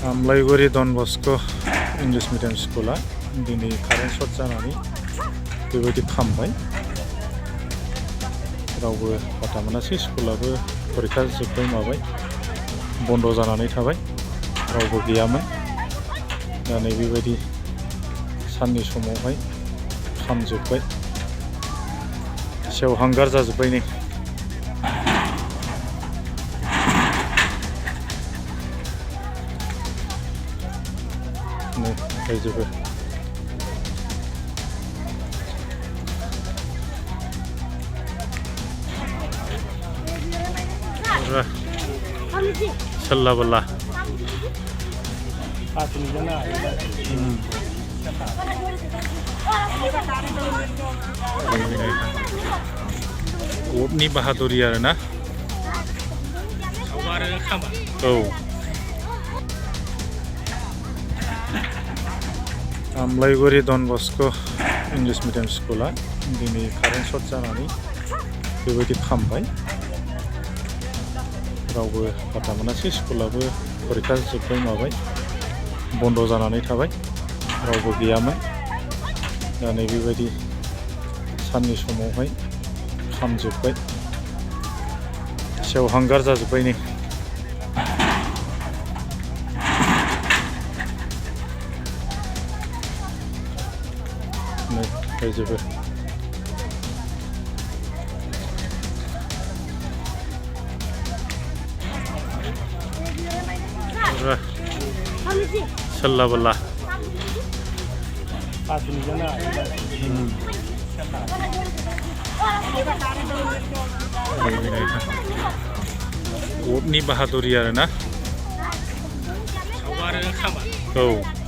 आमलाइगुरि Don Bosco' English medium स्कुला दिनै current short जानानै बेबायदि खामबाय। रावबो बाथा मोनासै, स्कुलाबो फरिखा जोब्बाय माबाय बन्द जानानै थाबाय, रावबो गैयामोन। दा नै बेबायदि साननि समावहाय खामजोब्बाय, सेवहांगार जाजोब्बाय नै। गायजोबो सल्ला बल्ला गथनि बाहादुरि आरोना। औ आमलाइगुरि डन बस्क' इंलिश मीडियम स्कुला दिनै कारेन्ट सर्ट जानानै बेबायदि खामबाय। रावबो बाथा मोनासै, स्कुलाबो फरिखा जोब्बाय माबाय बन्द जानानै थाबाय, रावबो गैयामोन। दा नै बेबायदि साननि समावहाय खामजोब्बाय, सेवहांगार जाजोब्बाय नै। गायजोबो सल्ला बल्ला गथनि बाहादुरि आरोना। औ